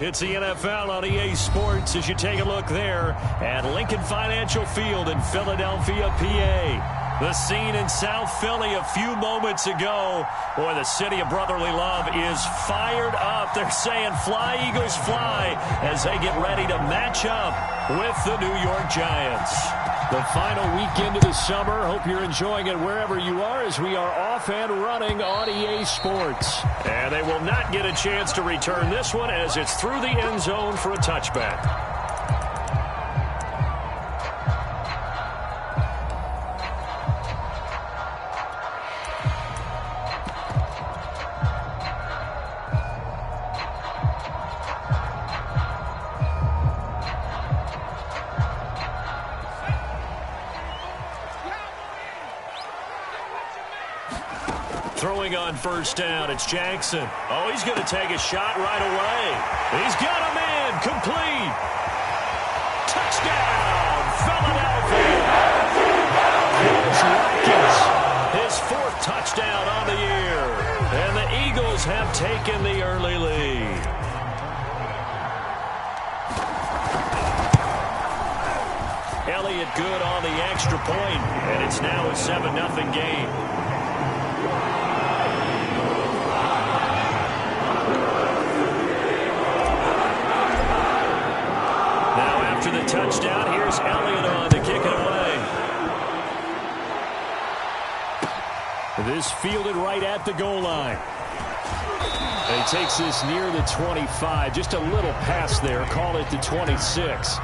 It's the NFL on EA Sports as you take a look there at Lincoln Financial Field in Philadelphia, PA. The scene in South Philly a few moments ago. Boy, the city of brotherly love is fired up. They're saying, "Fly, Eagles, fly," as they get ready to match up with the New York Giants. The final weekend of the summer. Hope you're enjoying it wherever you are as we are off and running on EA Sports. And they will not get a chance to return this one as it's through the end zone for a touchback. Throwing on first down, it's Jackson. Oh, he's going to take a shot right away. He's got him in, complete. Touchdown, Philadelphia. Here's Watkins, his fourth touchdown on the year. And the Eagles have taken the early lead. Elliott good on the extra point, and it's now a 7-0 game. After the touchdown, here's Elliott on to kick it away. This fielded right at the goal line. And he takes this near the 25. Just a little pass there. Call it the 26.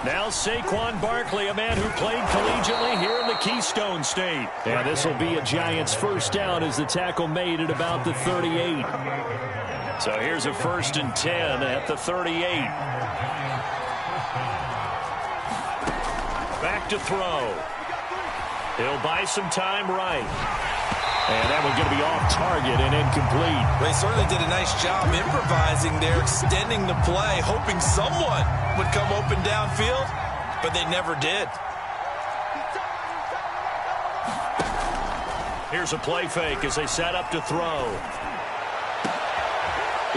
Now Saquon Barkley, a man who played collegiately here in the Keystone State. And this will be a Giants first down as the tackle made at about the 38. So here's a 1st and 10 at the 38. Back to throw. He'll buy some time right. And that one's going to be off target and incomplete. Well, they certainly did a nice job improvising there, extending the play, hoping someone would come open downfield, but they never did. Here's a play fake as they set up to throw.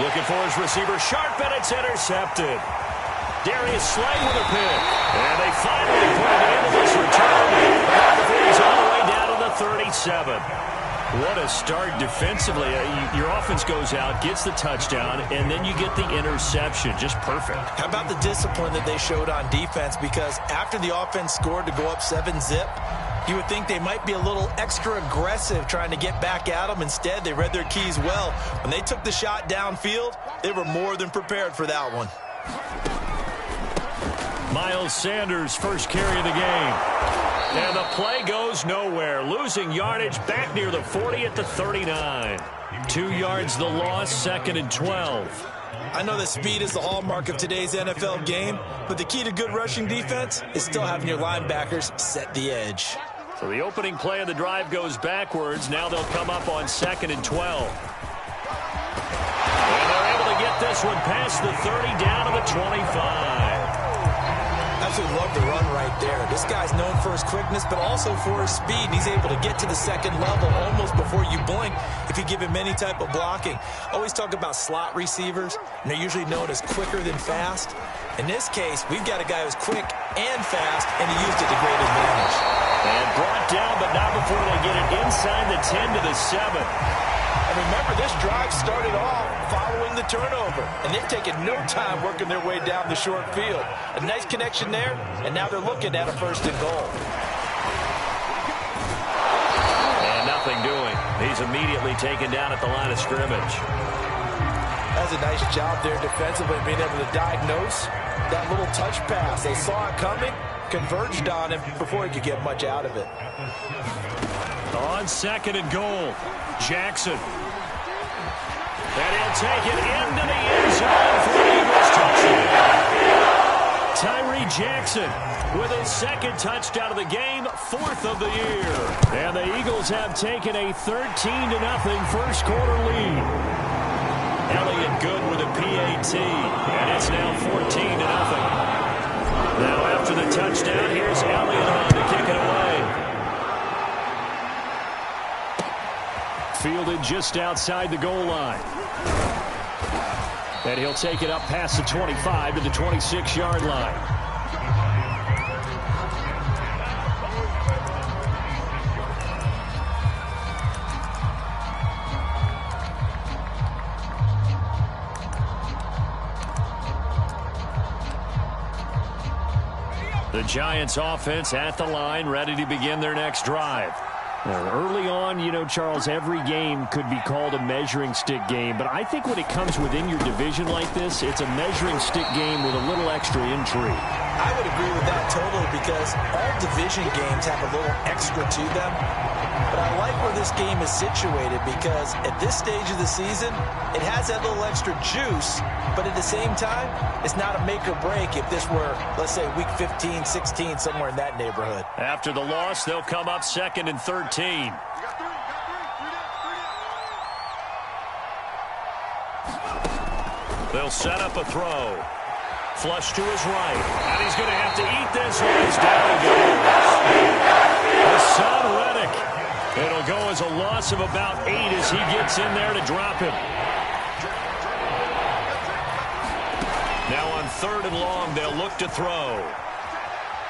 Looking for his receiver, sharp, and it's intercepted. Darius Slay with a pick. And they finally put it into this return. He's all the way down to the 37. What a start defensively. Your offense goes out, gets the touchdown, and then you get the interception. Just perfect. How about the discipline that they showed on defense? Because after the offense scored to go up 7-zip, you would think they might be a little extra aggressive trying to get back at them. Instead, they read their keys well. When they took the shot downfield, they were more than prepared for that one. Miles Sanders, first carry of the game. And the play goes nowhere. Losing yardage back near the 40 at the 39. 2 yards the loss, 2nd and 12. I know that speed is the hallmark of today's NFL game, but the key to good rushing defense is still having your linebackers set the edge. So the opening play of the drive goes backwards. Now they'll come up on 2nd and 12. And they're able to get this one past the 30 down to the 25. Absolutely love the run right there. This guy's known for his quickness, but also for his speed. He's able to get to the second level almost before you blink if you give him any type of blocking. Always talk about slot receivers, and they're usually known as quicker than fast. In this case, we've got a guy who's quick and fast, and he used it to great advantage. And brought down, but not before they get it inside the 10 to the 7. And remember, this drive started off following the turnover, and they've taken no time working their way down the short field. A nice connection there, and now they're looking at a 1st and goal. And nothing doing. He's immediately taken down at the line of scrimmage. That's a nice job there defensively, being able to diagnose that little touch pass. They saw it coming, converged on him before he could get much out of it. On 2nd and goal, Jackson. And he'll take it into the end zone for the Eagles touchdown. Tyree Jackson with his 2nd touchdown of the game, 4th of the year. And the Eagles Eagles have taken a 13-0 first quarter lead. Elliott good with a PAT, and it's now 14-0. Now after the touchdown, here's Elliott on to kick it away. Fielded just outside the goal line. And he'll take it up past the 25 to the 26-yard line. The Giants offense at the line, ready to begin their next drive. Early on, you know, Charles, every game could be called a measuring stick game. But I think when it comes within your division like this, it's a measuring stick game with a little extra intrigue. I would agree with that totally because all division games have a little extra to them. But I like where this game is situated because at this stage of the season, it has that little extra juice. But at the same time, it's not a make or break if this were, let's say, week 15, 16, somewhere in that neighborhood. After the loss, they'll come up 2nd and 13. They'll set up a throw. Flush to his right. And he's going to have to eat this one. He's down he goes. Hassan Reddick. It'll go as a loss of about 8 as he gets in there to drop him. Now on 3rd and long, they'll look to throw.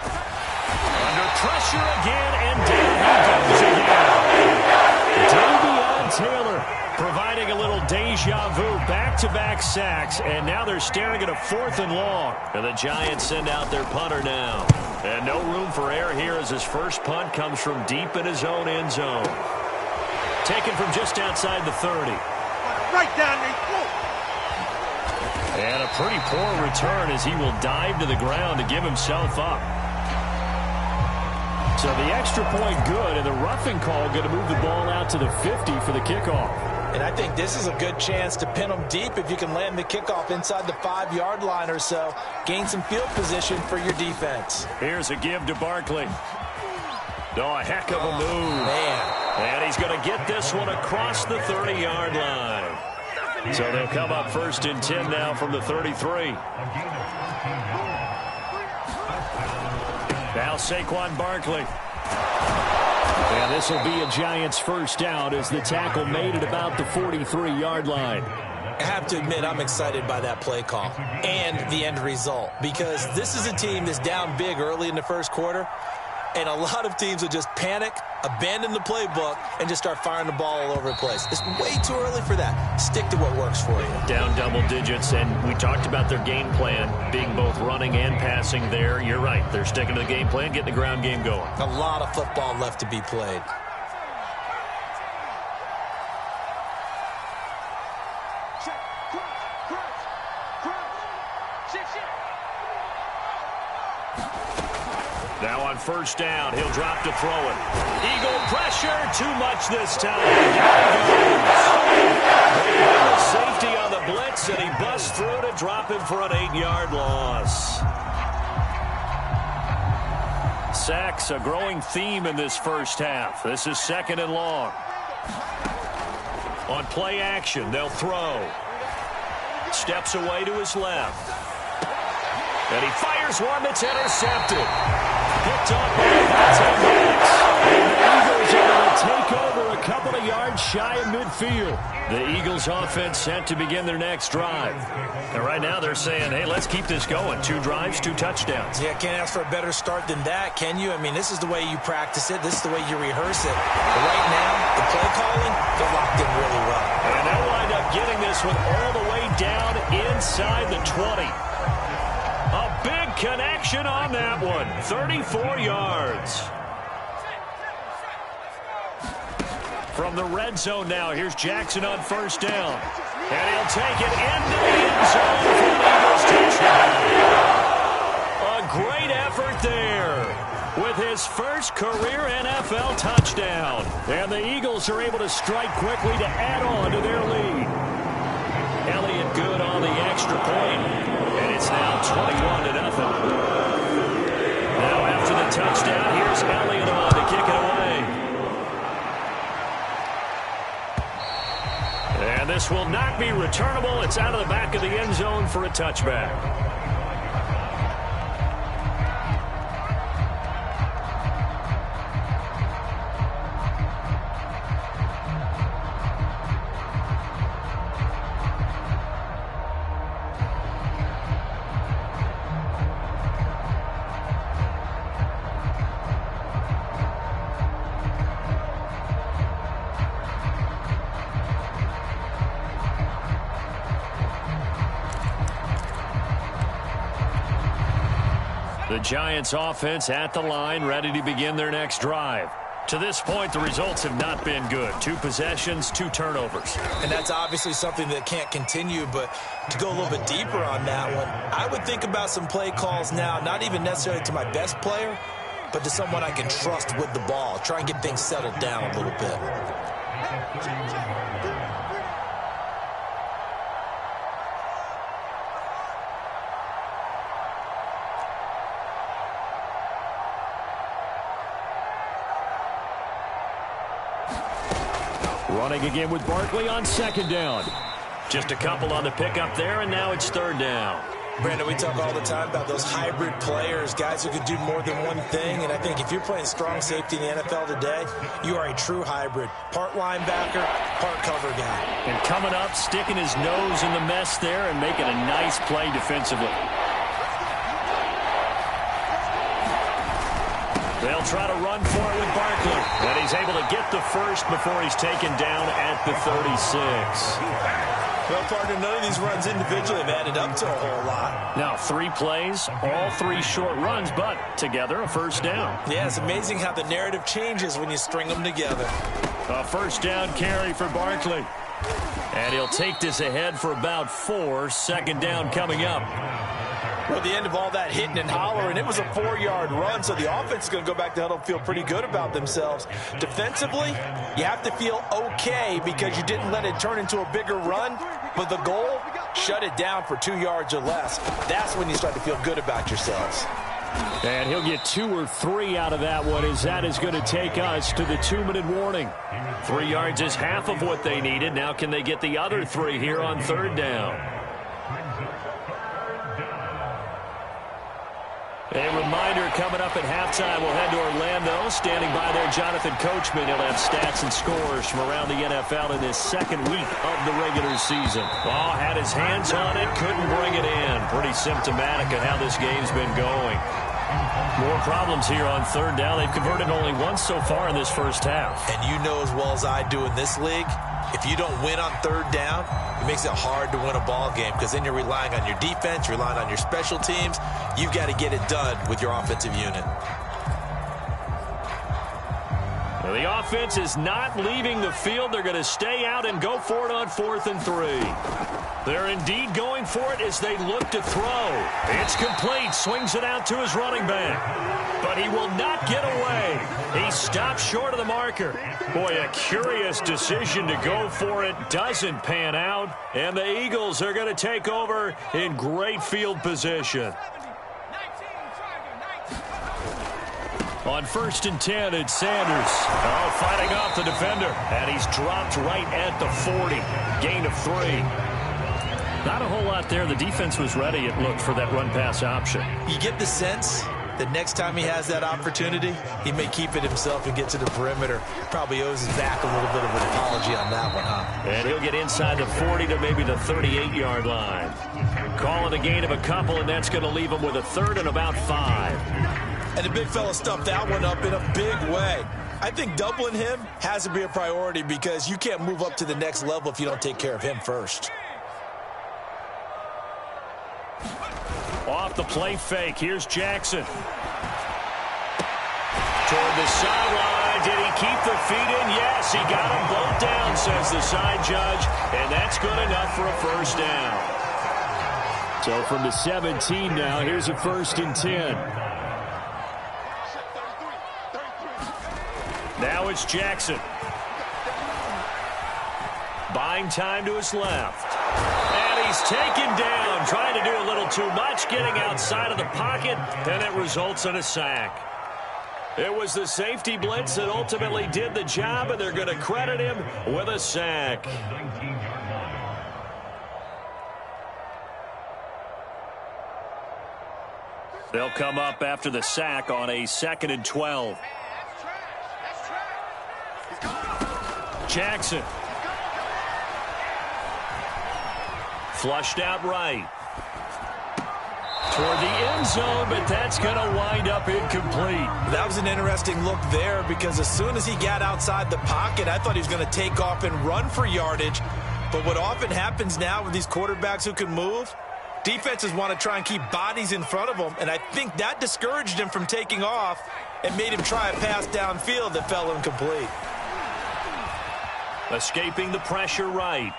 Under pressure again, and down he goes again. Davion Taylor providing a little deja vu, back-to-back sacks, and now they're staring at a 4th and long. And the Giants send out their punter now. And no room for error here as his first punt comes from deep in his own end zone. Taken from just outside the 30. Right down there. And a pretty poor return as he will dive to the ground to give himself up. So the extra point good, and the roughing call going to move the ball out to the 50 for the kickoff. And I think this is a good chance to pin them deep if you can land the kickoff inside the 5-yard line or so. Gain some field position for your defense. Here's a give to Barkley. Oh, a heck of a move. Man. And he's going to get this one across the 30-yard line. So they'll come up 1st and 10 now from the 33. Now Saquon Barkley. And this will be a Giants first down as the tackle made it about the 43-yard line. I have to admit, I'm excited by that play call and the end result because this is a team that's down big early in the first quarter, and a lot of teams will just panic, abandon the playbook, and just start firing the ball all over the place. It's way too early for that. Stick to what works for you. Down double digits, and we talked about their game plan being both running and passing there. You're right. They're sticking to the game plan, getting the ground game going. A lot of football left to be played. Now on 1st down, he'll drop to throw it. Eagle pressure, too much this time. The safety on the blitz, and he busts through to drop him for an 8-yard loss. Sacks, a growing theme in this first half. This is 2nd and long. On play action, they'll throw. Steps away to his left. And he fires one that's intercepted. Picked up by about 10 minutes. And the Eagles are going to take over a couple of yards shy of midfield. The Eagles offense set to begin their next drive. And right now they're saying, hey, let's keep this going. 2 drives, 2 touchdowns. Yeah, can't ask for a better start than that, can you? I mean, this is the way you practice it. This is the way you rehearse it. But right now, the play calling, they're locked in really well. And they'll wind up getting this one all the way down inside the 20. A big connection on that one. 34 yards. From the red zone now, here's Jackson on 1st down. And he'll take it into the end zone for an Eagles touchdown. A great effort there with his first career NFL touchdown. And the Eagles are able to strike quickly to add on to their lead. Elliott good on the extra point. And it's now 21-0. Now after the touchdown, here's Elliott on to kick it away. And this will not be returnable. It's out of the back of the end zone for a touchback. The Giants offense at the line, ready to begin their next drive. To this point, the results have not been good. 2 possessions, 2 turnovers. And that's obviously something that can't continue, but to go a little bit deeper on that one, I would think about some play calls now, not even necessarily to my best player, but to someone I can trust with the ball. Try and get things settled down a little bit. Running again with Barkley on 2nd down. Just a couple on the pickup there, and now it's 3rd down. Brandon, we talk all the time about those hybrid players, guys who could do more than one thing, and I think if you're playing strong safety in the NFL today, you are a true hybrid. Part linebacker, part cover guy. And coming up, sticking his nose in the mess there and making a nice play defensively. They'll try to run for it with Barkley. And he's able to get the first before he's taken down at the 36. Well, partner, none of these runs individually have added up to a whole lot. Now, 3 plays, all 3 short runs, but together a 1st down. Yeah, it's amazing how the narrative changes when you string them together. A 1st down carry for Barkley. And he'll take this ahead for about 4. 2nd down coming up. Well, the end of all that hitting and hollering, it was a 4-yard run, so the offense is going to go back to huddle and feel pretty good about themselves. Defensively, you have to feel okay because you didn't let it turn into a bigger run, but the goal, shut it down for 2 yards or less. That's when you start to feel good about yourselves. And he'll get 2 or 3 out of that one, as that is going to take us to the 2-minute warning. 3 yards is half of what they needed. Now can they get the other 3 here on 3rd down? A reminder coming up at halftime. We'll head to Orlando. Standing by there, Jonathan Coachman. He'll have stats and scores from around the NFL in this 2nd week of the regular season. Ball had his hands on it, couldn't bring it in. Pretty symptomatic of how this game's been going. More problems here on 3rd down. They've converted only once so far in this 1st half. And you know as well as I do in this league, if you don't win on 3rd down, it makes it hard to win a ball game because then you're relying on your defense, you're relying on your special teams. You've got to get it done with your offensive unit. Well, the offense is not leaving the field. They're going to stay out and go for it on 4th and 3. They're indeed going for it as they look to throw. It's complete. Swings it out to his running back. But he will not get away. He stops short of the marker. Boy, a curious decision to go for it. Doesn't pan out. And the Eagles are going to take over in great field position. On 1st and 10, it's Sanders. Oh, fighting off the defender. And he's dropped right at the 40. Gain of 3. Not a whole lot there. The defense was ready, it looked, for that run-pass option. You get the sense that next time he has that opportunity, he may keep it himself and get to the perimeter. Probably owes his back a little bit of an apology on that one, huh? And he'll get inside the 40 to maybe the 38-yard line. Calling a gain of a couple, and that's going to leave him with a 3rd and about 5. And the big fella stuffed that one up in a big way. I think doubling him has to be a priority because you can't move up to the next level if you don't take care of him first. Off the play fake. Here's Jackson. Toward the sideline. Did he keep the feet in? Yes, he got them both down, says the side judge. And that's good enough for a 1st down. So from the 17 now, here's a 1st and 10. Now it's Jackson. Buying time to his left. And he's taken down, trying to do a little too much, getting outside of the pocket, and it results in a sack. It was the safety blitz that ultimately did the job, and they're going to credit him with a sack. They'll come up after the sack on a 2nd and 12. Jackson. Flushed out right. Toward the end zone, but that's going to wind up incomplete. That was an interesting look there because as soon as he got outside the pocket, I thought he was going to take off and run for yardage. But what often happens now with these quarterbacks who can move, defenses want to try and keep bodies in front of them, and I think that discouraged him from taking off and made him try a pass downfield that fell incomplete. Escaping the pressure right.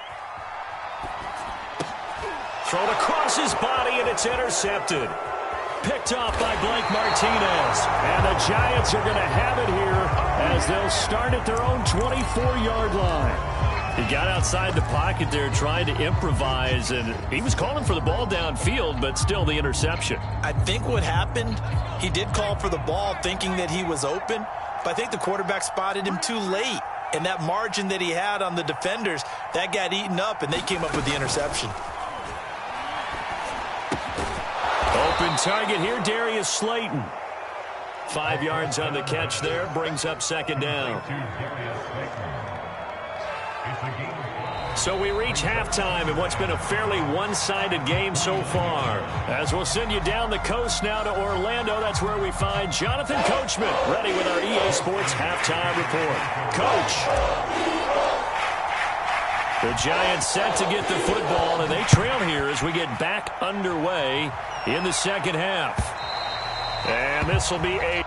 Thrown across his body, and it's intercepted. Picked off by Blake Martinez. And the Giants are going to have it here as they'll start at their own 24-yard line. He got outside the pocket there trying to improvise, and he was calling for the ball downfield, but still the interception. I think what happened, he did call for the ball thinking that he was open, but I think the quarterback spotted him too late. And that margin that he had on the defenders, that got eaten up, and they came up with the interception. Open target here, Darius Slayton. 5 yards on the catch there, brings up 2nd down. So we reach halftime in what's been a fairly one-sided game so far. As we'll send you down the coast now to Orlando, that's where we find Jonathan Coachman ready with our EA Sports halftime report. Coach. The Giants set to get the football, and they trail here as we get back underway in the second half. And this will be a